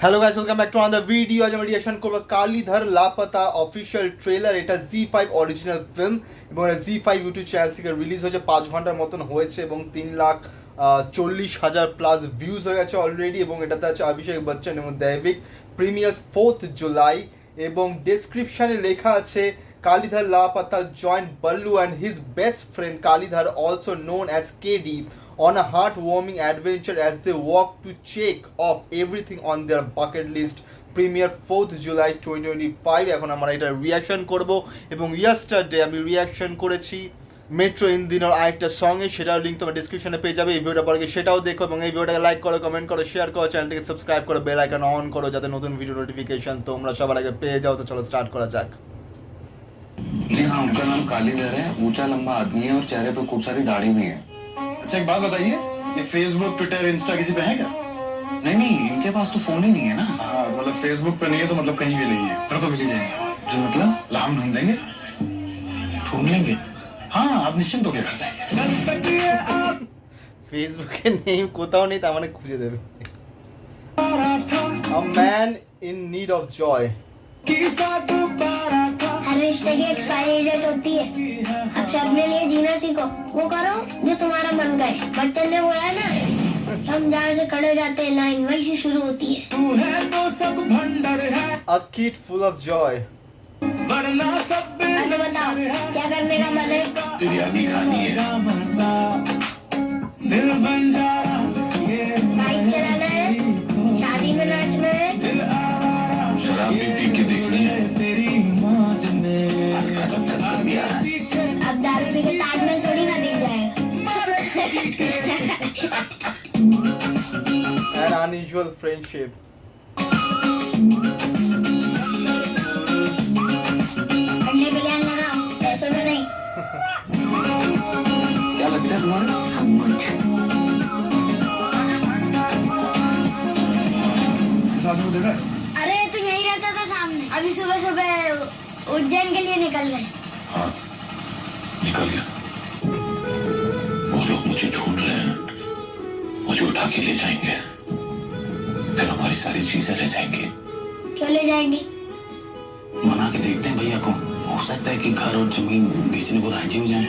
Hello guys, welcome back to another video. আজ আমরা reaction করব কালীধর লাপাতা অফিসিয়াল ট্রেলার। এটা জি5 অরিজিনাল ফিল্ম এবং এটা জি5 ইউটিউব চ্যানেল থেকে রিলিজ হয়েছে। 5 ঘন্টার মতন হয়েছে এবং 3,40,000 প্লাস ভিউজ হয়ে গেছে অলরেডি। এবং এটাতে আছে অভিষেক বচ্চন এবং দেবিক। প্রিমিয়ার্স 4th জুলাই এবং ডেসক্রিপশনে লেখা আছে Kalidhar Laapata joined Ballu and his best friend Kalidhar, also known as KD, on a heartwarming adventure as they walk to check off everything on their bucket list. Premiere 4th July 2025. এখন আমরা এটা রিয়াকশন করব এবং ইয়াস্টারডে আমি রিয়াকশন করেছি মেট্রো ইন্দিনোর আরেকটা সঙ্গে, সেটার লিঙ্ক তোমার ডিসক্রিপশনে পেয়ে যাবে। এই ভিডিওটা পরে সেটাও দেখো এবং এই ভিডিওটাকে লাইক করো, কমেন্ট করো, শেয়ার করো, চ্যানেলটাকে সাবস্ক্রাইব করো, বেল আইকন অন করো যাতে নতুন ভিডিও নোটিফিকেশন তোমরা সবার আগে পেয়ে যাও। তো চলো স্টার্ট করা যাক। जी हाँ, उनका नाम कालीधर है। ऊंचा लंबा आदमी है और चेहरे पे खूब सारी दाढ़ी भी है। अच्छा एक बात बताइए, ये फेसबुक ट्विटर इंस्टा किसी पे है क्या? नहीं नहीं, इनके पास तो फोन ही नहीं है ना। हाँ मतलब फेसबुक पे नहीं है तो मतलब कहीं भी नहीं है, फिर तो मिल ही जाएंगे। जो मतलब हम ढूंढ लेंगे। ढूंढ लेंगे? हाँ, आप निश्चिंत होकर कर देंगे। ফেসবুকে নেই, কোথাও নেই, তার মানে খুঁজে দেবে। A man in need of joy. हर रिश्ते की एक्सपायरी डेट होती है। अब से अपने लिए जीना सीखो, वो करो जो तुम्हारा मन करे। बच्चन ने बोला है ना, हम जहाँ से खड़े हो जाते हैं लाइन वहीं से शुरू होती है। A kid full of joy. तो बताओ क्या करने का मन है? बिरयानी खानी है। बाइक चलाना है, शादी में नाचना है, शराब भी पी के देखनी है। आज का सब खत्म भी आ रहा है। अब दारू पी के ताजमहल थोड़ी ना दिख जाएगा। An unusual friendship. अंडे बिरयानी लगाओ, पैसों में नहीं। क्या लगता है तुम्हारा? हम कुछ साथ में देखा है? अरे तो यही रहता था सामने, अभी सुबह सुबह उज्जैन के लिए निकल गए। हाँ, निकल गया। वो लोग मुझे ढूंढ रहे हैं, मुझे उठा के ले जाएंगे, फिर हमारी सारी चीजें ले जाएंगे। क्यों ले जाएंगे? मना के देखते हैं भैया को, हो सकता है कि घर और जमीन बेचने को राजी हो जाए।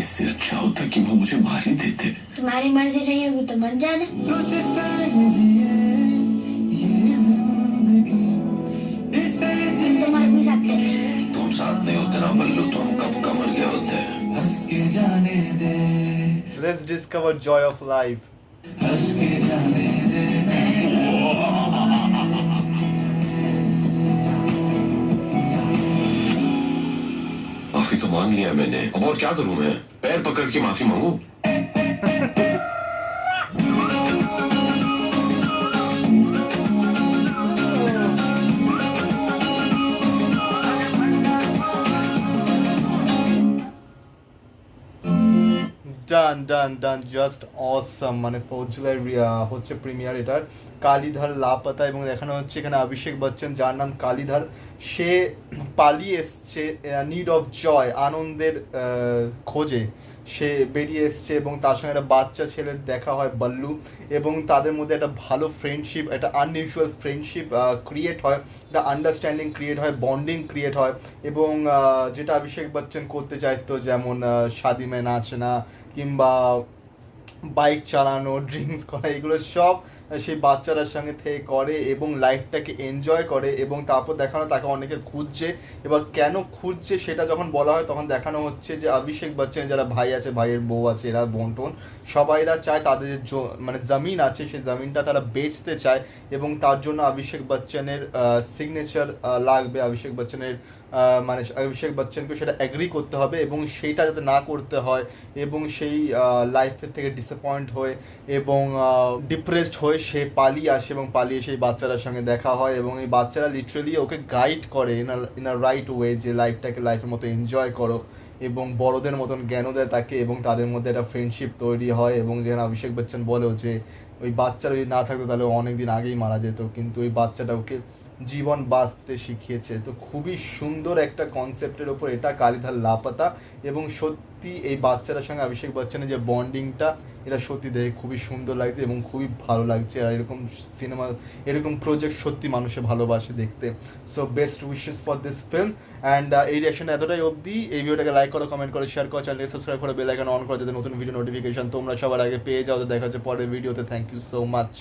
इससे अच्छा होता कि वो मुझे मार ही देते। तुम्हारी मर्जी नहीं होगी तो मत जाना। तुम तो मर भी सकते थे। तुम साथ नहीं होते ना बल्लू, तो हम कब का मर गए होते। Let's discover joy of life. माफी तो मांग लिया मैंने, अब और क्या करूं मैं? पैर पकड़ के माफी मांगू? ডান জাস্ট অসম। মানে 4th জুলাই হচ্ছে প্রিমিয়ার এটার কালীধর লাপাতা এবং দেখানো হচ্ছে এখানে অভিষেক বচ্চন, যার নাম কালীধর। সে পালিয়ে এসছে নিড অফ জয়, আনন্দের খোঁজে সে বেরিয়ে এসছে এবং তার সঙ্গে একটা বাচ্চা ছেলের দেখা হয় বল্লু এবং তাদের মধ্যে একটা ভালো ফ্রেন্ডশিপ, একটা আনইউজুয়াল ফ্রেন্ডশিপ ক্রিয়েট হয়, একটা আন্ডারস্ট্যান্ডিং ক্রিয়েট হয়, বন্ডিং ক্রিয়েট হয় এবং যেটা অভিষেক বচ্চন করতে চাইতো, যেমন শাদি মে নাচনা কিংবা বাইক চালানো, ড্রিঙ্কস করা, এগুলো সব সেই বাচ্চাটার সঙ্গে থেকে করে এবং লাইফটাকে এনজয় করে। এবং তারপর দেখানো তাকে অনেকে খুঁজছে, এবার কেন খুঁজছে সেটা যখন বলা হয় তখন দেখানো হচ্ছে যে অভিষেক বচ্চন যারা ভাই আছে, ভাইয়ের বউ আছে, এরা বন্টন সবাইরা চায় তাদের মানে জমিন আছে সেই জমিনটা তারা বেচতে চায় এবং তার জন্য অভিষেক বচ্চনের সিগনেচার লাগবে। অভিষেক বচ্চনের মানে অভিষেক বচ্চনকে সেটা অ্যাগ্রি করতে হবে এবং সেইটা যাতে না করতে হয় এবং সেই লাইফের থেকে ডিসঅ্যাপয়েন্ট হয়ে এবং ডিপ্রেসড হয়ে সে পালিয়ে আসে এবং পালিয়ে সেই বাচ্চারার সঙ্গে দেখা হয় এবং এই বাচ্চারা লিটারালি ওকে গাইড করে ইন আ রাইট ওয়ে যে লাইফটাকে লাইফের মতো এনজয় করো এবং বড়দের মতন জ্ঞানও দেয় তাকে এবং তাদের মধ্যে একটা ফ্রেন্ডশিপ তৈরি হয় এবং যেখানে অভিষেক বচ্চন বলেও যে ওই বাচ্চার ওই না থাকতো তাহলে ও অনেক দিন আগেই মারা যেত, কিন্তু ওই বাচ্চাটা ওকে জীবন বাঁচতে শিখিয়েছে। তো খুবই সুন্দর একটা কনসেপ্টের ওপর এটা কালীধার লাপাতা, এবং সত্যি এই বাচ্চাটার সঙ্গে অভিষেক বচ্চনের যে বন্ডিংটা এটা সত্যি দেখে খুবই সুন্দর লাগছে এবং খুবই ভালো লাগছে। আর এরকম সিনেমা, এরকম প্রজেক্ট সত্যি মানুষে ভালোবাসে দেখতে। So best wishes for this film. And এই রিয়াকশনটা এতটাই অবধি। এই ভিডিওটাকে লাইক করো, কমেন্ট করো, শেয়ার করো, চ্যানেলকে সাবস্ক্রাইব করো, বেল আইকন অন করো যাতে নতুন ভিডিও নোটিফিকেশন তোমরা সবার আগে পেয়ে যাও। তো দেখা হচ্ছে পরের ভিডিওতে। Thank you so much.